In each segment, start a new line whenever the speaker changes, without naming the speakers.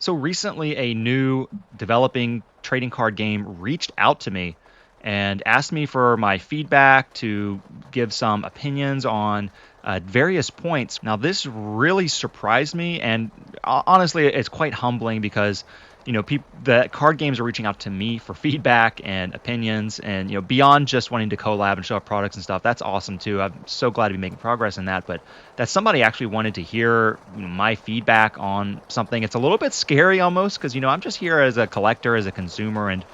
So recently, a new developing trading card game reached out to me and asked me for my feedback to give some opinions on various points. Now, this really surprised me, and honestly, it's quite humbling because the card games are reaching out to me for feedback and opinions, and beyond just wanting to collab and show off products and stuff. That's awesome too. I'm so glad to be making progress in that, but that somebody actually wanted to hear my feedback on something. It's a little bit scary almost because I'm just here as a collector, as a consumer, and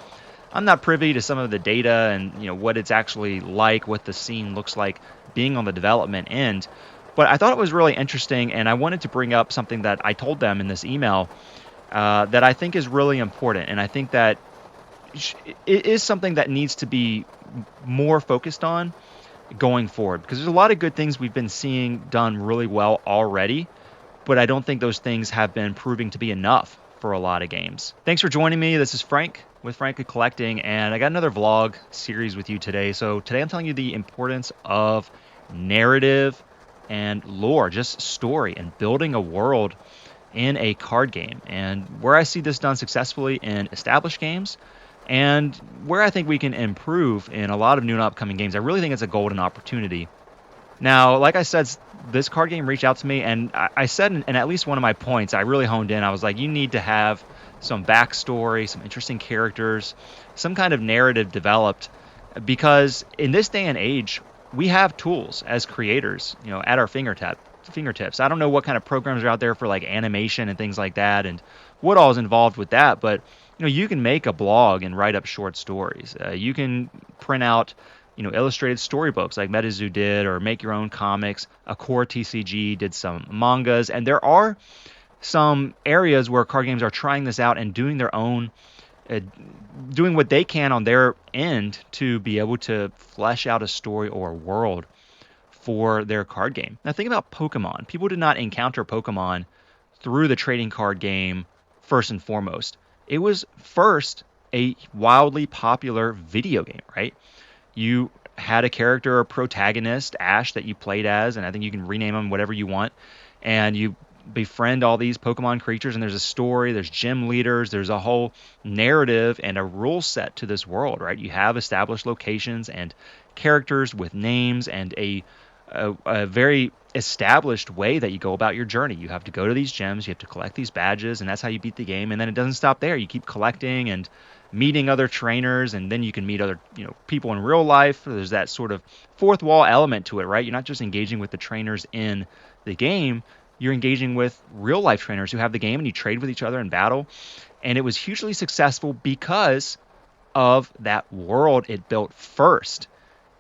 I'm not privy to some of the data and what it's actually like, what the scene looks like being on the development end. But I thought it was really interesting, and I wanted to bring up something that I told them in this email that I think is really important, and I think that it is something that needs to be more focused on going forward, because there's a lot of good things we've been seeing done really well already, but I don't think those things have been proving to be enough for a lot of games. Thanks for joining me. This is Frank with Frankly Collecting, and I got another vlog series with you today. So today I'm telling you the importance of narrative and lore, just story and building a world in a card game, and where I see this done successfully in established games and where I think we can improve in a lot of new and upcoming games. I really think it's a golden opportunity. Now, like I said, this card game reached out to me, and I said in at least one of my points, I really honed in. I was like, you need to have some backstory, some interesting characters, some kind of narrative developed, because in this day and age, we have tools as creators, at our fingertips. I don't know what kind of programs are out there for like animation and things like that, and what all is involved with that, but you can make a blog and write up short stories. You can print out illustrated storybooks like MetaZoo did, or make your own comics. A core TCG did some mangas, and there are some areas where card games are trying this out and doing their own, doing what they can on their end to be able to flesh out a story or a world for their card game. Now think about Pokemon. People did not encounter Pokemon through the trading card game first and foremost. It was first a wildly popular video game, right? You had a character or protagonist, Ash, that you played as, and I think you can rename them whatever you want, and you befriend all these Pokemon creatures, and there's a story, there's gym leaders, there's a whole narrative and a rule set to this world, right? You have established locations and characters with names and a very established way that you go about your journey. You have to go to these gyms, you have to collect these badges, and that's how you beat the game. And then it doesn't stop there. You keep collecting and meeting other trainers, and then you can meet other people in real life. There's that sort of fourth wall element to it, right? You're not just engaging with the trainers in the game, you're engaging with real life trainers who have the game, and you trade with each other in battle. And it was hugely successful because of that world it built first.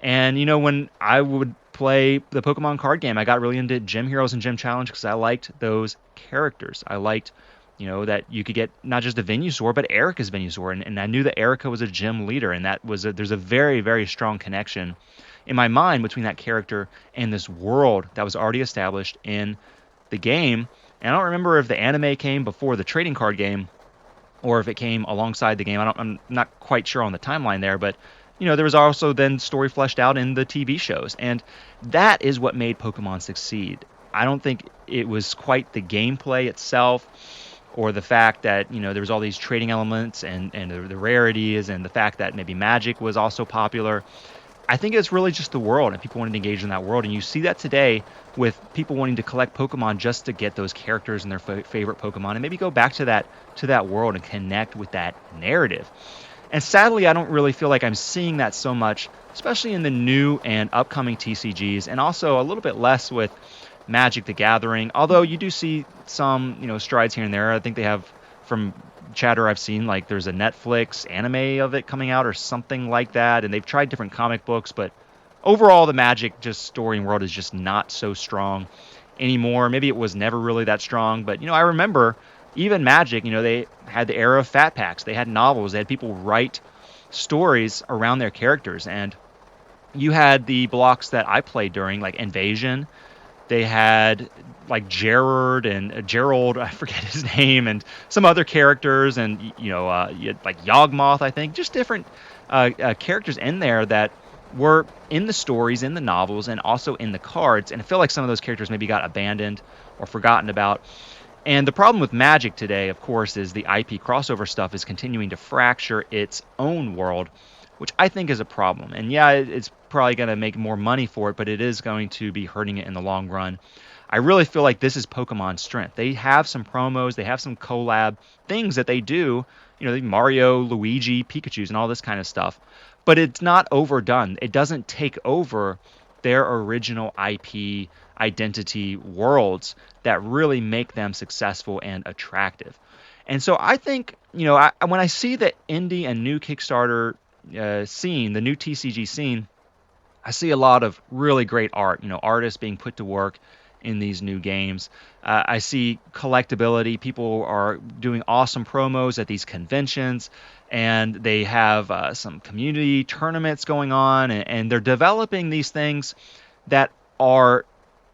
And when I would play the Pokemon card game, I got really into Gym Heroes and Gym Challenge because I liked those characters. I liked, that you could get not just a Venusaur, but Erica's Venusaur. And I knew that Erica was a gym leader, and there's a very, very strong connection in my mind between that character and this world that was already established in the game. And I don't remember if the anime came before the trading card game or if it came alongside the game. I'm not quite sure on the timeline there, but there was also then story fleshed out in the TV shows, and that is what made Pokemon succeed. I don't think it was quite the gameplay itself, or the fact that there was all these trading elements and the rarities, and the fact that maybe Magic was also popular. I think it's really just the world, and people wanted to engage in that world, and you see that today with people wanting to collect Pokemon just to get those characters and their favorite Pokemon, and maybe go back to that world and connect with that narrative. And sadly, I don't really feel like I'm seeing that so much, especially in the new and upcoming TCGs, and also a little bit less with Magic the Gathering, although you do see some strides here and there. I think they have, from chatter I've seen, like there's a Netflix anime of it coming out or something like that, and they've tried different comic books, but overall the Magic just story and world is just not so strong anymore. Maybe it was never really that strong, but I remember even Magic, they had the era of fat packs, they had novels, they had people write stories around their characters, and you had the blocks that I played during, like Invasion. They had like Gerard and Gerald, I forget his name, and some other characters, and you had like Yawgmoth, I think, just different characters in there that were in the stories, in the novels, and also in the cards. And I feel like some of those characters maybe got abandoned or forgotten about. And the problem with Magic today, of course, is the IP crossover stuff is continuing to fracture its own world, which I think is a problem. And yeah, it's probably going to make more money for it, but it is going to be hurting it in the long run. I really feel like this is Pokemon's strength. They have some promos, they have some collab things that they do, Mario, Luigi, Pikachu's, and all this kind of stuff. But it's not overdone. It doesn't take over their original IP identity worlds that really make them successful and attractive. And so I think, when I see the indie and new Kickstarter scene, the new TCG scene, I see a lot of really great art, artists being put to work in these new games. I see collectability. People are doing awesome promos at these conventions, and they have some community tournaments going on, and they're developing these things that are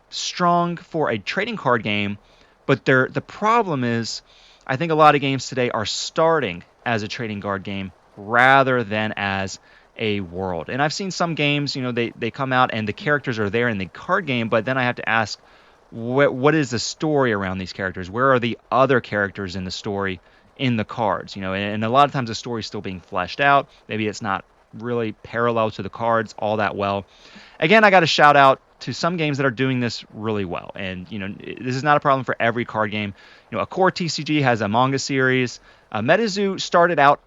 strong for a trading card game, but the problem is, I think a lot of games today are starting as a trading card game rather than as a world. And I've seen some games, they come out and the characters are there in the card game, but then I have to ask, what is the story around these characters? Where are the other characters in the story in the cards? And a lot of times the story is still being fleshed out. Maybe it's not really parallel to the cards all that well. Again, I got to shout out to some games that are doing this really well. And, this is not a problem for every card game. A core TCG has a manga series. MetaZoo started out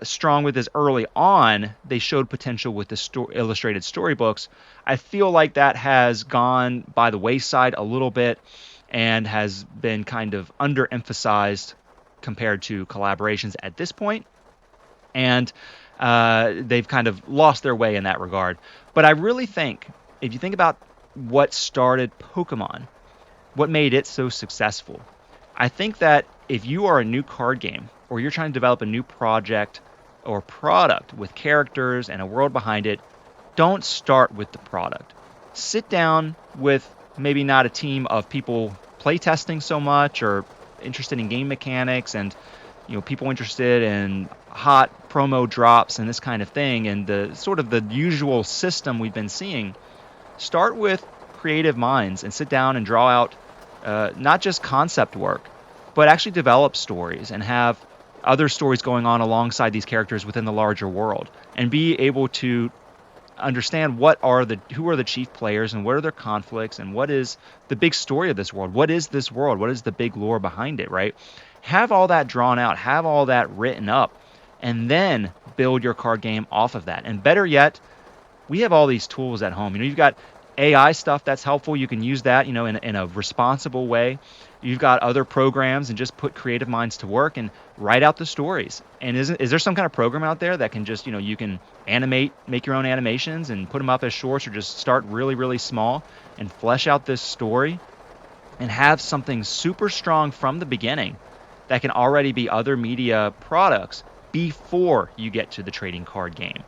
strong with this early on. They showed potential with the illustrated storybooks. I feel like that has gone by the wayside a little bit and has been kind of underemphasized compared to collaborations at this point. And they've kind of lost their way in that regard. But I really think, if you think about what started Pokemon, what made it so successful, I think that if you are a new card game or you're trying to develop a new project or product with characters and a world behind it, don't start with the product. Sit down with maybe not a team of people playtesting so much or interested in game mechanics and people interested in hot promo drops and this kind of thing and the sort of the usual system we've been seeing. Start with creative minds and sit down and draw out not just concept work, but actually develop stories and have other stories going on alongside these characters within the larger world, and be able to understand who are the chief players and what are their conflicts and what is the big story of this world. What is this world? What is the big lore behind it, right? Have all that drawn out, have all that written up, and then build your card game off of that. And better yet, we have all these tools at home. You've got AI stuff that's helpful. You can use that, in a responsible way. You've got other programs, and just put creative minds to work and write out the stories. And is there some kind of program out there that can just, you can make your own animations and put them up as shorts, or just start really, really small and flesh out this story and have something super strong from the beginning that can already be other media products before you get to the trading card game.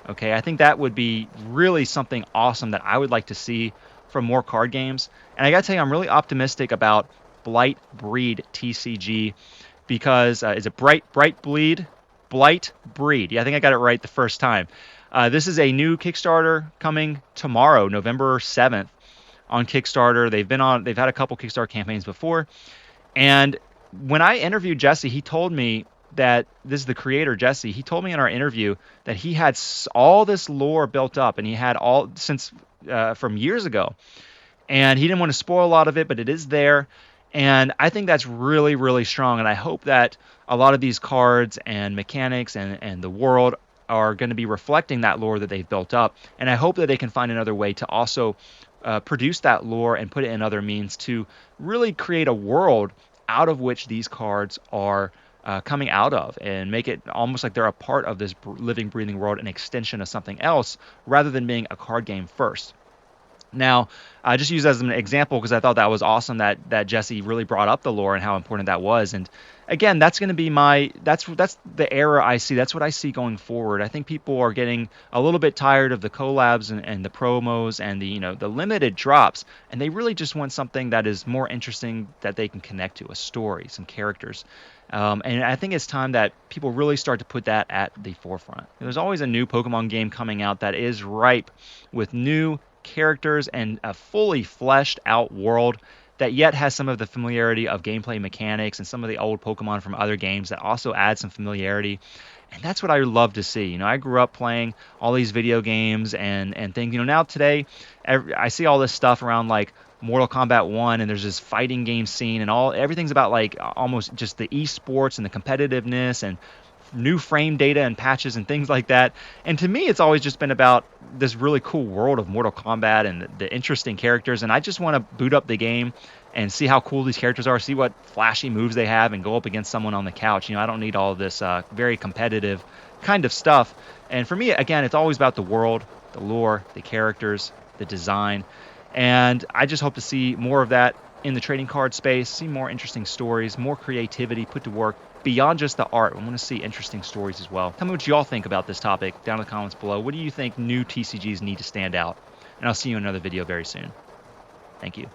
Okay, I think that would be really something awesome that I would like to see from more card games. And I got to tell you, I'm really optimistic about Blight Breed TCG because is it Blight Breed? Yeah, I think I got it right the first time. This is a new Kickstarter coming tomorrow, November 7th, on Kickstarter. They've had a couple Kickstarter campaigns before, and when I interviewed Jesse, he told me that this is the creator, Jesse. He told me in our interview that he had all this lore built up, and he had all since from years ago, and he didn't want to spoil a lot of it, but it is there. And I think that's really, really strong. And I hope that a lot of these cards and mechanics and the world are going to be reflecting that lore that they've built up. And I hope that they can find another way to also produce that lore and put it in other means to really create a world out of which these cards are coming out of, and make it almost like they're a part of this living, breathing world, an extension of something else, rather than being a card game first. Now, I just use as an example because I thought that was awesome that Jesse really brought up the lore and how important that was. And again, that's going to be that's the era I see. That's what I see going forward. I think people are getting a little bit tired of the collabs and the promos and the limited drops, and they really just want something that is more interesting, that they can connect to, a story, some characters. And I think it's time that people really start to put that at the forefront. There's always a new Pokemon game coming out that is ripe with new characters and a fully fleshed out world that yet has some of the familiarity of gameplay mechanics and some of the old Pokemon from other games that also add some familiarity. And that's what I love to see. I grew up playing all these video games and things. Now today, I see all this stuff around like Mortal Kombat 1, and there's this fighting game scene, and everything's about like almost just the esports and the competitiveness and new frame data and patches and things like that. And to me, it's always just been about this really cool world of Mortal Kombat and the interesting characters. And I just want to boot up the game and see how cool these characters are, see what flashy moves they have, and go up against someone on the couch. I don't need all of this very competitive kind of stuff. And for me, again, it's always about the world, the lore, the characters, the design. And I just hope to see more of that in the trading card space, see more interesting stories, more creativity put to work beyond just the art. I want to see interesting stories as well. Tell me what you all think about this topic down in the comments below. What do you think new TCGs need to stand out? And I'll see you in another video very soon. Thank you.